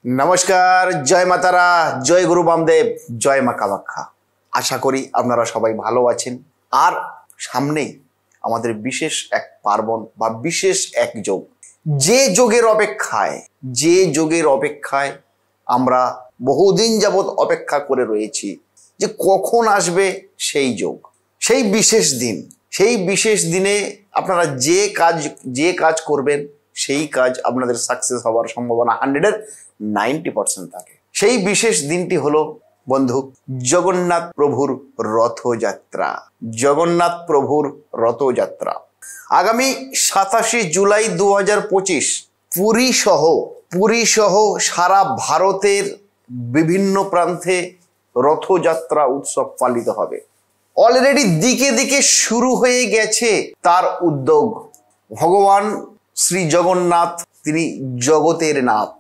नमस्कार, जय मातारा, जय गुरु बामदेव, जय मा कामाख्या। आशा करी আপনারা সবাই ভালো আছেন। আর সামনেই আমাদের বিশেষ এক পার্বণ বা বিশেষ এক যোগ, যে যোগের অপেক্ষায় আমরা বহুদিন যাবত অপেক্ষা করে রয়েছি যে কখন আসবে সেই যোগ, সেই বিশেষ দিনে আপনারা যে কাজ করবেন সেই কাজ আপনাদের সাকসেস হওয়ার সম্ভাবনা 190% থাকে। সেই বিশেষ দিনটি হলো বন্ধু জগন্নাথ প্রভুর রথযাত্রা। আগামী 27 জুলাই 2025 পুরী সহ সারা ভারতের বিভিন্ন প্রান্তে রথযাত্রা উৎসব পালিত হবে। অলরেডি দিকে দিকে শুরু হয়ে গেছে তার উদ্যোগ। ভগবান শ্রী জগন্নাথ তিনি জগতের নাথ,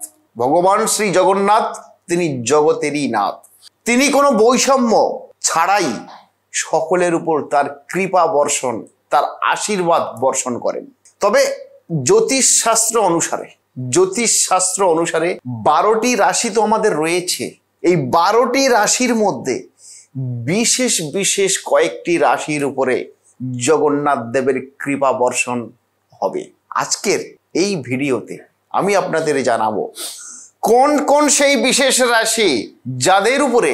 তিনি জগতেরই নাথ। তিনি কোনো বৈষম্য ছাড়াই সকলের উপর তার কৃপা বর্ষণ, তার আশীর্বাদ বর্ষণ করেন। তবে জ্যোতিষ শাস্ত্র অনুসারে 12টি রাশি তো আমাদের রয়েছে। এই 12টি রাশির মধ্যে বিশেষ কয়েকটি রাশির উপরে জগন্নাথ দেবের কৃপা বর্ষণ হবে। আজকের এই ভিডিওতে আমি আপনাদের জানাবো কোন কোন সেই বিশেষ রাশি যাদের উপরে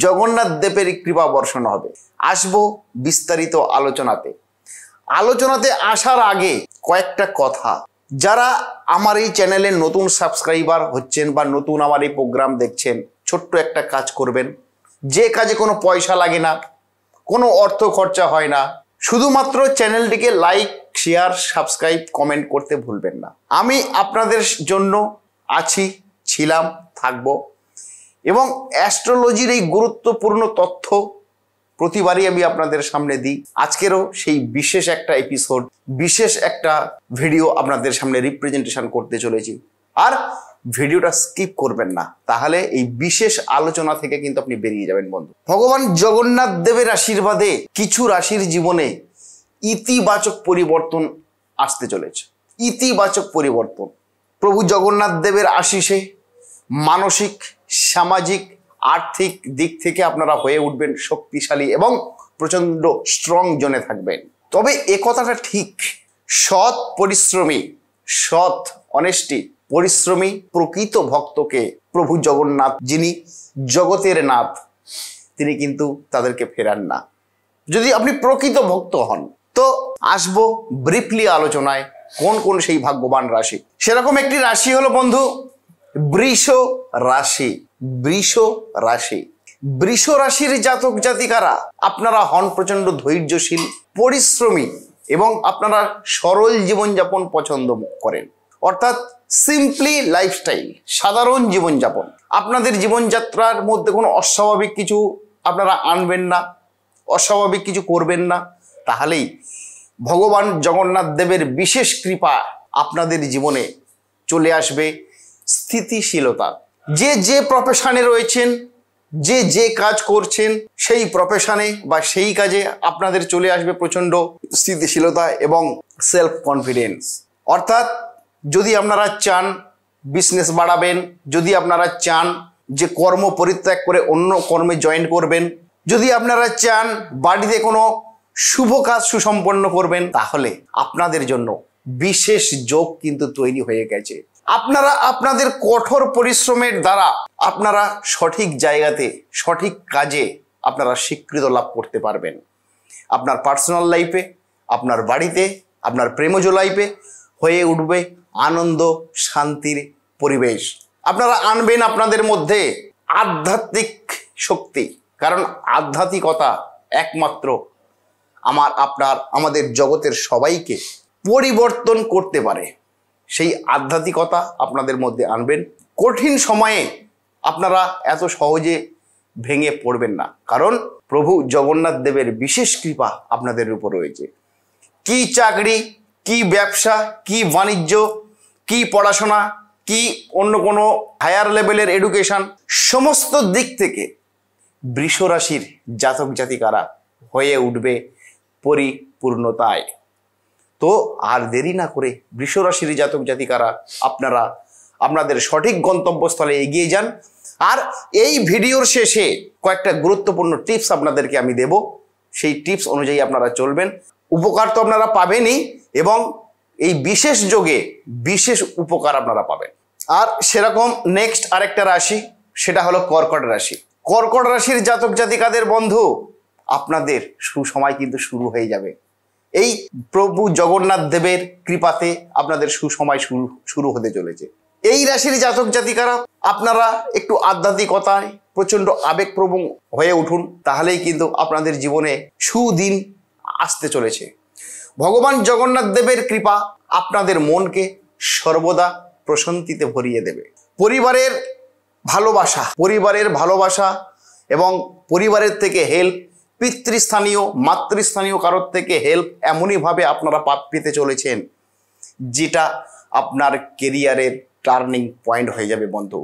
জগন্নাথ দেবের কৃপা বর্ষণ হবে। আসবো বিস্তারিত আলোচনাতে আসার আগে কয়েকটা কথা। যারা আমার এই চ্যানেলে নতুন সাবস্ক্রাইবার হচ্ছেন বা নতুন আমার এই প্রোগ্রাম দেখছেন, ছোট্ট একটা কাজ করবেন, যে কাজে কোনো পয়সা লাগে না, কোনো অর্থ খরচা হয় না। শুধুমাত্র চ্যানেলটিকে লাইক, শেয়ার, সাবস্ক্রাইব, কমেন্ট করতে ভুলবেন না। আমি আপনাদের জন্য ছিলাম, থাকবো এবং অ্যাস্ট্রোলজির এই গুরুত্বপূর্ণ তথ্য প্রতিবারই আমি আপনাদের সামনে দিই। আজকেরও সেই বিশেষ একটা এপিসোড, বিশেষ একটা ভিডিও আপনাদের সামনে রিপ্রেজেন্টেশন করতে চলেছি। আর ভিডিওটা স্কিপ করবেন না, তাহলে এই বিশেষ আলোচনা থেকে কিন্তু আপনি বেরিয়ে যাবেন বন্ধু। ভগবান জগন্নাথ দেবের আশীর্বাদে কিছু রাশির জীবনে ইতিবাচক পরিবর্তন আসতে চলেছে। ইতিবাচক পরিবর্তন প্রভু জগন্নাথ দেবের আশিসে মানসিক, সামাজিক, আর্থিক দিক থেকে আপনারা হয়ে উঠবেন শক্তিশালী এবং প্রচন্ড স্ট্রং জোনে থাকবেন। তবে এ কথাটা ঠিক, পরিশ্রমী প্রকৃত ভক্তকে প্রভু জগন্নাথ, যিনি জগতের নাথ, তিনি কিন্তু তাদেরকে ফেরান না যদি আপনি প্রকৃত ভক্ত হন। তো আসবো ব্রিফলি আলোচনায় কোন কোন সেই ভাগ্যবান রাশি। সেরকম একটি রাশি হলো বন্ধু বৃষ রাশির জাতক জাতিকারা আপনারা হন প্রচন্ড ধৈর্যশীল, পরিশ্রমী এবং আপনারা সরল জীবনযাপন পছন্দ করেন, অর্থাৎ সিম্পলি লাইফস্টাইল, সাধারণ জীবনযাপন। আপনাদের জীবনযাত্রার মধ্যে কোনো অস্বাভাবিক কিছু আপনারা আনবেন না, অস্বাভাবিক কিছু করবেন না, তাহলেই ভগবান জগন্নাথ দেবের বিশেষ কৃপা আপনাদের জীবনে চলে আসবে স্থিতিশীলতা। যে প্রফেশনে রয়েছেন, যে কাজ করছেন, সেই প্রফেশনে বা সেই কাজে আপনাদের চলে আসবে প্রচন্ড স্থিতিশীলতা এবং সেলফ কনফিডেন্স। অর্থাৎ যদি আপনারা চান বিজনেস বাড়াবেন, যদি আপনারা চান যে কর্ম পরিত্যাগ করে অন্য কর্মে জয়েন করবেন, যদি আপনারা চান বাড়িতে কোনো শুভ কাজ সুসম্পন্ন করবেন, তাহলে আপনাদের জন্য বিশেষ যোগ কিন্তু তৈরি হয়ে গেছে। আপনারা আপনাদের কঠোর পরিশ্রমের দ্বারা আপনারা সঠিক জায়গাতে, সঠিক কাজে আপনারা স্বীকৃতি লাভ করতে পারবেন। আপনার পার্সোনাল লাইফে, আপনার বাড়িতে, আপনার প্রেমজ লাইফে হয়ে উঠবে আনন্দ, শান্তির পরিবেশ। আপনারা আনবেন আপনাদের মধ্যে আধ্যাত্মিক শক্তি, কারণ আধ্যাত্মিকতা একমাত্র আমাদের জগতের সবাইকে পরিবর্তন করতে পারে। সেই আধ্যাত্মিকতা আপনাদের মধ্যে আনবেন। কঠিন সময়ে আপনারা এত সহজে ভেঙে পড়বেন না, কারণ প্রভু জগন্নাথ দেবের বিশেষ কৃপা আপনাদের উপর রয়েছে। কি চাকরি, কি ব্যবসা, কি বাণিজ্য, কি পড়াশোনা, কি অন্য কোনো হায়ার লেভেলের এডুকেশন, সমস্ত দিক থেকে বৃষ রাশির জাতক জাতিকারা হয়ে উঠবে পরিপূর্ণতায়। তো আর দেরি না করে বৃষ রাশির জাতক জাতিকারা আপনারা আপনাদের সঠিক গন্তব্যস্থলে এগিয়ে যান। আর এই ভিডিওর শেষে কয়েকটা গুরুত্বপূর্ণ টিপস আপনাদেরকে আমি দেব, সেই টিপস অনুযায়ী আপনারা চলবেন। উপকার তো আপনারা পাবেনই, এবং এই বিশেষ যোগে বিশেষ উপকার আপনারা পাবেন। আর সেরকম নেক্সট আরেকটা রাশি, সেটা হলো কর্কট রাশি। কর্কট রাশির জাতক জাতিকাদের বন্ধু, আপনাদের সুসময় কিন্তু শুরু হয়ে যাবে। এই প্রভু জগন্নাথ দেবের কৃপাতে আপনাদের সুসময় শুরু হতে চলেছে। এই রাশির জাতক জাতিকারা আপনারা একটু আধ্যাত্মিকতায় প্রচন্ড আবেগপ্রবণ হয়ে উঠুন, তাহলেই কিন্তু আপনাদের জীবনে সুদিন আসতে চলেছে। ভগবান জগন্নাথ দেবের কৃপা আপনাদের মনকে সর্বদা প্রশান্তিতে ভরিয়ে দেবে। পরিবারের ভালোবাসা এবং পরিবারের থেকে হেল্প, পিতৃস্থানীয় মাতৃস্থানীয় কারোর থেকে হেল্প এমনইভাবে আপনারা পেতে চলেছেন, যেটা আপনার কেরিয়ারের টার্নিং পয়েন্ট হয়ে যাবে বন্ধু,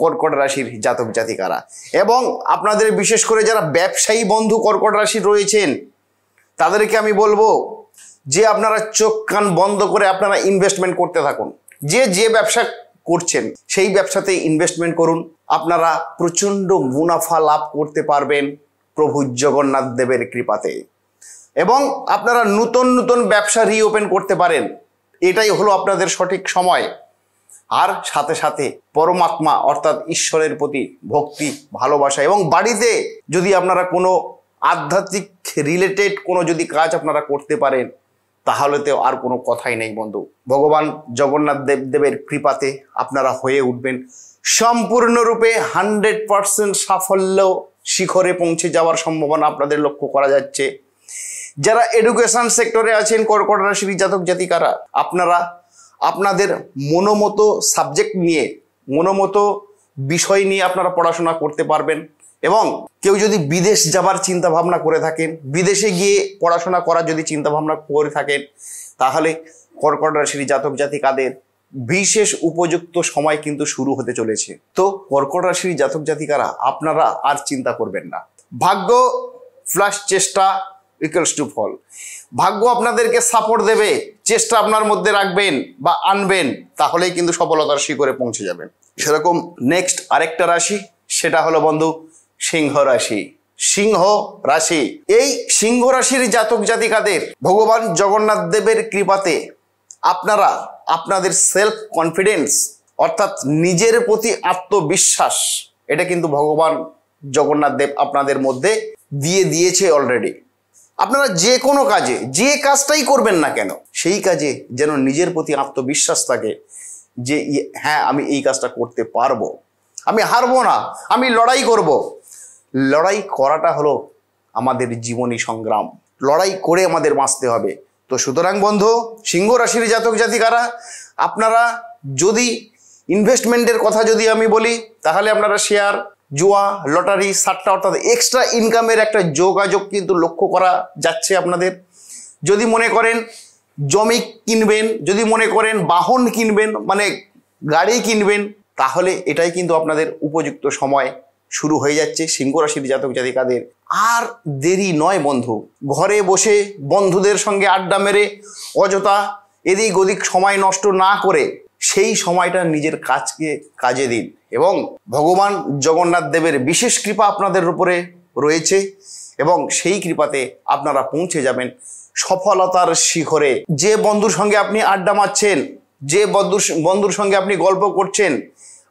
কর্কট রাশির জাতক জাতিকারা। এবং আপনাদের বিশেষ করে যারা ব্যবসায়ী বন্ধু কর্কট রাশির রয়েছেন, তাদেরকে আমি বলবো যে আপনারা চোখ কান বন্ধ করে আপনারা ইনভেস্টমেন্ট করতে থাকুন। যে ব্যবসা করছেন সেই ব্যবসাতে ইনভেস্টমেন্ট করুন, আপনারা প্রচণ্ড মুনাফা লাভ করতে পারবেন প্রভু জগন্নাথ দেবের কৃপাতে। এবং আপনারা নতুন ব্যবসা রিওপেন করতে পারেন, এটাই হলো আপনাদের সঠিক সময়। আর সাথে সাথে পরমাত্মা অর্থাৎ ঈশ্বরের প্রতি ভক্তি, ভালোবাসা, এবং বাড়িতে যদি আপনারা কোনো আধ্যাত্মিক রিলেটেড কোনো যদি কাজ আপনারা করতে পারেন, তাহলে তো আর কোনো কথাই নেই বন্ধু। ভগবান জগন্নাথ দেবের কৃপাতে আপনারা হয়ে উঠবেন সম্পূর্ণরূপে 100% সাফল্য শিখরে পৌঁছে যাওয়ার সম্ভাবনা আপনাদের লক্ষ্য করা যাচ্ছে। যারা এডুকেশন সেক্টরে আছেন কর্কট রাশির জাতক জাতিকারা, আপনারা আপনাদের মনোমতো সাবজেক্ট নিয়ে, মনোমতো বিষয় নিয়ে আপনারা পড়াশোনা করতে পারবেন। এবং কেউ যদি বিদেশ যাবার চিন্তা ভাবনা করে থাকেন, বিদেশে গিয়ে পড়াশোনা করার যদি চিন্তা ভাবনা করে থাকেন, তাহলে কর্কট রাশির জাতক জাতিকাদের বিশেষ উপযুক্ত সময় কিন্তু শুরু হতে চলেছে। তো কর্কট রাশির জাতক জাতিকারা আপনারা আর চিন্তা করবেন না। ভাগ্য প্লাস চেষ্টা ইকুয়ালস টু ফল। ভাগ্য আপনাদেরকে সাপোর্ট দেবে, চেষ্টা আপনার মধ্যে রাখবেন বা আনবেন, তাহলেই কিন্তু সফলতার শিখরে পৌঁছে যাবেন। সেরকম নেক্সট আরেকটা রাশি, সেটা হলো বন্ধু সিংহ রাশি। সিংহ রাশি, এই সিংহ রাশির জাতক জাতিকাদের ভগবান জগন্নাথ দেবের কৃপাতে আপনারা আপনাদের সেলফ কনফিডেন্স অর্থাৎ নিজের প্রতি আত্মবিশ্বাস, এটা কিন্তু ভগবান জগন্নাথ দেব আপনাদের মধ্যে দিয়ে দিয়েছে অলরেডি। আপনারা যে কোনো কাজে, যে কাজটাই করবেন না কেন, সেই কাজে যেন নিজের প্রতি আত্মবিশ্বাস থাকে যে হ্যাঁ আমি এই কাজটা করতে পারবো, আমি হারবো না, আমি লড়াই করব। লড়াই করাটা হলো আমাদের জীবনী সংগ্রাম, লড়াই করে আমাদের বাঁচতে হবে। তো সুতরাং বন্ধু সিংহ রাশির জাতক জাতিকারা, আপনারা যদি ইনভেস্টমেন্টের কথা যদি আমি বলি, তাহলে আপনারা শেয়ার, জুয়া, লটারি, সাট্টা অর্থাৎ এক্সট্রা ইনকামের একটা যোগাযোগ কিন্তু লক্ষ্য করা যাচ্ছে আপনাদের। যদি মনে করেন জমি কিনবেন, যদি মনে করেন বাহন কিনবেন, মানে গাড়ি কিনবেন, তাহলে এটাই কিন্তু আপনাদের উপযুক্ত সময় শুরু হয়ে যাচ্ছে সিংহ রাশির জাতক জাতিকাদের। আর দেরি নয় বন্ধু, ঘরে বসে বন্ধুদের সঙ্গে আড্ডা মেরে অযথা এদিক ওদিক সময় নষ্ট না করে সেই সময়টা নিজের কাজে দিন। এবং ভগবান জগন্নাথ দেবের বিশেষ কৃপা আপনাদের উপরে রয়েছে, এবং সেই কৃপাতে আপনারা পৌঁছে যাবেন সফলতার শিখরে। যে বন্ধুর সঙ্গে আপনি আড্ডা মারছেন, যে বন্ধুর সঙ্গে আপনি গল্প করছেন,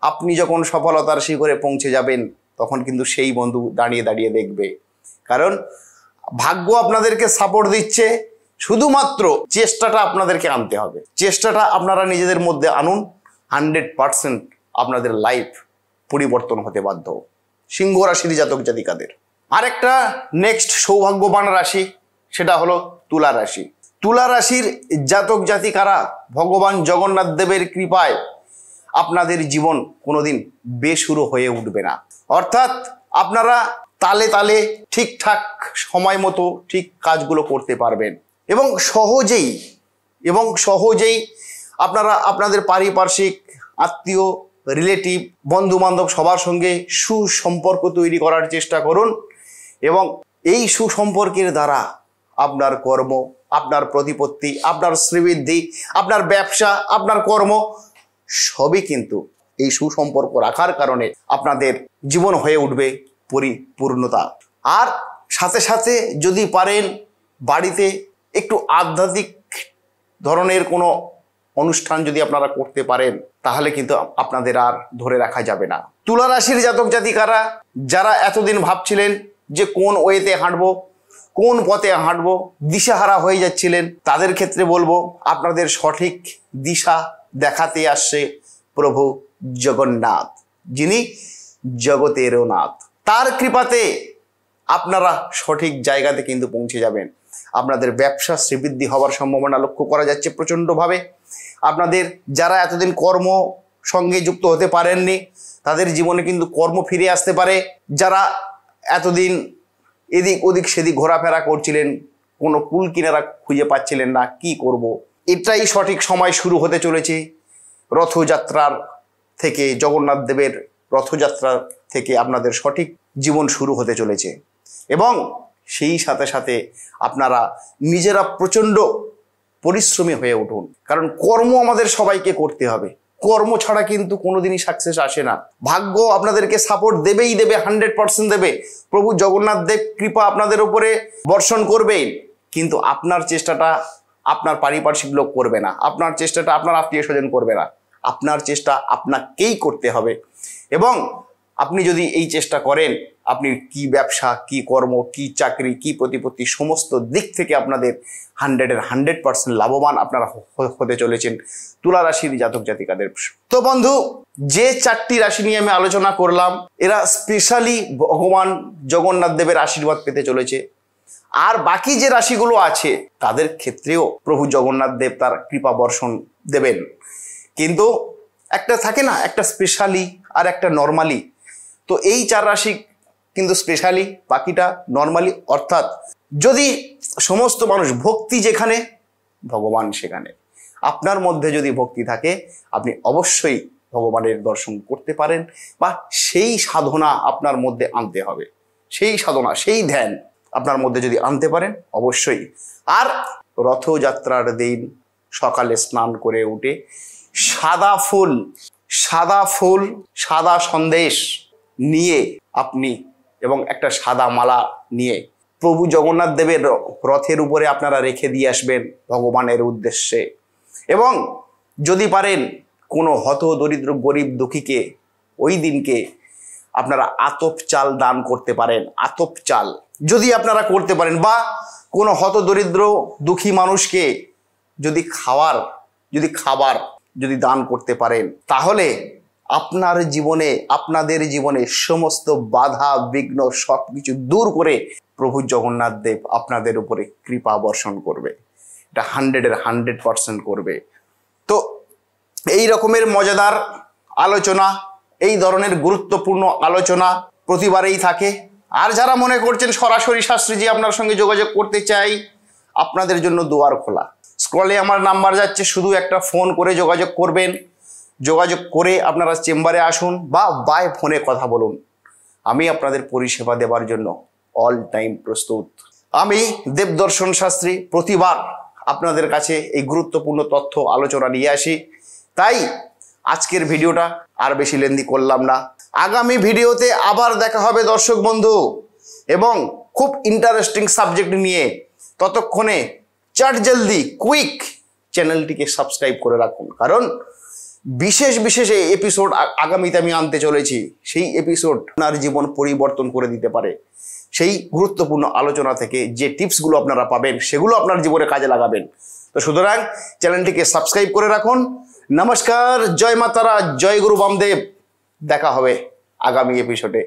আপনি যখন সফলতার শিখরে পৌঁছে যাবেন, তখন কিন্তু সেই বন্ধু দাঁড়িয়ে দাঁড়িয়ে দেখবে। কারণ ভাগ্য আপনাদেরকে সাপোর্ট দিচ্ছে, শুধুমাত্র চেষ্টাটা আপনাদেরকে আনতে হবে। চেষ্টাটা আপনারা নিজেদের মধ্যে আনুন, 100% আপনাদের লাইফ পরিবর্তন হতে বাধ্য সিংহ রাশির জাতক জাতিকাদের। আরেকটা নেক্সট সৌভাগ্যবান রাশি, সেটা হলো তুলা রাশি। তুলা রাশির জাতক জাতিকারা ভগবান জগন্নাথ দেবের কৃপায় আপনাদের জীবন কোনোদিন বেসুরো হয়ে উঠবে না। অর্থাৎ আপনারা তালে তালে ঠিকঠাক সময় মতো ঠিক কাজগুলো করতে পারবেন, এবং সহজেই আপনারা আপনাদের পারিপার্শ্বিক আত্মীয়, রিলেটিভ, বন্ধু বান্ধব সবার সঙ্গে সুসম্পর্ক তৈরি করার চেষ্টা করুন। এবং এই সুসম্পর্কের দ্বারা আপনার কর্ম, আপনার প্রতিপত্তি, আপনার শ্রীবৃদ্ধি, আপনার ব্যবসা, আপনার কর্ম সবই কিন্তু এই সুসম্পর্ক রাখার কারণে আপনাদের জীবন হয়ে উঠবে পরিপূর্ণতা। আর সাথে সাথে যদি পারেন বাড়িতে একটু আধ্যাত্মিক ধরনের কোনো অনুষ্ঠান যদি আপনারা করতে পারেন তাহলে কিন্তু আপনাদের আর ধরে রাখা যাবে না। তুলা রাশির জাতক জাতিকারা যারা এতদিন ভাবছিলেন যে কোন ওয়েতে হাঁটবো, কোন পথে হাঁটবো, দিশাহারা হয়ে যাচ্ছিলেন, তাদের ক্ষেত্রে বলবো আপনাদের সঠিক দিশা দেখাতে আসছে প্রভু জগন্নাথ, যিনি জগতেরও নাথ। তার কৃপাতে আপনারা সঠিক জায়গাতে কিন্তু পৌঁছে যাবেন। আপনাদের ব্যবসা শ্রীবৃদ্ধি হওয়ার সম্ভাবনা লক্ষ্য করা যাচ্ছে প্রচণ্ডভাবে। আপনাদের যারা এতদিন কর্ম সঙ্গে যুক্ত হতে পারেননি তাদের জীবনে কিন্তু কর্ম ফিরে আসতে পারে। যারা এতদিন এদিক ওদিক সেদিক ঘোরাফেরা করছিলেন, কোনো কুল কিনারা খুঁজে পাচ্ছিলেন না, কি করব, এটাই সঠিক সময় শুরু হতে চলেছে। রথযাত্রার থেকে, জগন্নাথ দেবের রথযাত্রা থেকে আপনাদের সঠিক জীবন শুরু হতে চলেছে এবং সেই সাথে সাথে আপনারা নিজেরা প্রচণ্ড পরিশ্রমী হয়ে উঠুন। কারণ কর্ম আমাদের সবাইকে করতে হবে, কর্ম ছাড়া কিন্তু কোনোদিনই সাকসেস আসে না। ভাগ্য আপনাদেরকে সাপোর্ট দেবেই দেবে, 100% দেবে। প্রভু জগন্নাথ দেব কৃপা আপনাদের উপরে বর্ষণ করবেই, কিন্তু আপনার চেষ্টাটা আপনার পারিপার্শ্বিক লোক করবে না, আপনার চেষ্টাটা আপনার আত্মীয় স্বজন করবে না, আপনার চেষ্টা আপনাকেই করতে হবে। এবং আপনি যদি এই চেষ্টা করেন, আপনি কি ব্যবসা, কি কর্ম, কি চাকরি, কি প্রতিপত্তি, সমস্ত দিক থেকে আপনাদের 100% লাভবান আপনারা হতে চলেছেন তুলা রাশির জাতক জাতিকাদের। তো বন্ধু, যে 4টি রাশি নিয়ে আমি আলোচনা করলাম, এরা স্পেশালি ভগবান জগন্নাথ দেবের আশীর্বাদ পেতে চলেছে। আর বাকি যে রাশিগুলো আছে তাদের ক্ষেত্রেও প্রভু জগন্নাথ দেব তার কৃপা বর্ষণ দেবেন। কিন্তু একটা থাকে না, একটা স্পেশালি আর একটা নর্মালি। তো এই 4 রাশি কিন্তু স্পেশালি, বাকিটা নর্মালি। অর্থাৎ যদি সমস্ত মানুষ, ভক্তি যেখানে ভগবান সেখানে। আপনার মধ্যে যদি ভক্তি থাকে আপনি অবশ্যই ভগবানের দর্শন করতে পারেন, বা সেই সাধনা আপনার মধ্যে আনতে হবে, সেই সাধনা, সেই ধ্যান আপনার মধ্যে যদি আনতে পারেন অবশ্যই। আর রথযাত্রার দিন সকালে স্নান করে উঠে সাদা ফুল, সাদা সন্দেশ নিয়ে আপনি এবং একটা সাদা মালা নিয়ে প্রভু জগন্নাথ দেবের রথের উপরে আপনারা রেখে দিয়ে আসবেন ভগবানের উদ্দেশ্যে। এবং যদি পারেন কোনো হত দরিদ্র গরিব দুঃখীকে ওই দিনকে আপনারা আতপ চাল দান করতে পারেন। আতপ চাল যদি আপনারা করতে পারেন, বা কোনো হত দরিদ্র দুঃখী মানুষকে যদি খাবার যদি দান করতে পারেন, তাহলে আপনার জীবনে, আপনাদের জীবনে সমস্ত বাধা বিঘ্ন সবকিছু দূর করে প্রভু জগন্নাথ দেব আপনাদের উপরে কৃপা বর্ষণ করবে। এটা 100% করবে। তো এই রকমের মজাদার আলোচনা, এই ধরনের গুরুত্বপূর্ণ আলোচনা প্রতিবারেই থাকে। আর যারা মনে করছেন সরাসরি শাস্ত্রীজি আপনার সঙ্গে যোগাযোগ করতে চাই, আপনাদের জন্য দুয়ার খোলা। স্ক্রলে আমার নাম্বার যাচ্ছে, শুধু একটা ফোন করে যোগাযোগ করবেন। যোগাযোগ করে আপনারা চেম্বারে আসুন বা বাই ফোনে কথা বলুন। আমি আপনাদের পরিষেবা দেওয়ার জন্য অল টাইম প্রস্তুত। আমি দেবদর্শন শাস্ত্রী প্রতিবার আপনাদের কাছে এই গুরুত্বপূর্ণ তথ্য আলোচনা নিয়ে আসি। তাই আজকের ভিডিওটা আর বেশি লেন্দি করলাম না। আগামী ভিডিওতে আবার দেখা হবে দর্শক বন্ধু, এবং খুব ইন্টারেস্টিং সাবজেক্ট নিয়ে। ততক্ষণে চট জলদি কুইক চ্যানেলটিকে সাবস্ক্রাইব করে রাখুন, কারণ বিশেষ এই এপিসোড আগামীতে আমি আনতে চলেছি। সেই এপিসোড আপনার জীবন পরিবর্তন করে দিতে পারে। সেই গুরুত্বপূর্ণ আলোচনা থেকে যে টিপসগুলো আপনারা পাবেন সেগুলো আপনার জীবনে কাজে লাগাবেন। তো সুতরাং চ্যানেলটিকে সাবস্ক্রাইব করে রাখুন। নমস্কার, জয় মাতারা, জয় গুরু বামদেব। দেখা হবে আগামী এপিসোডে।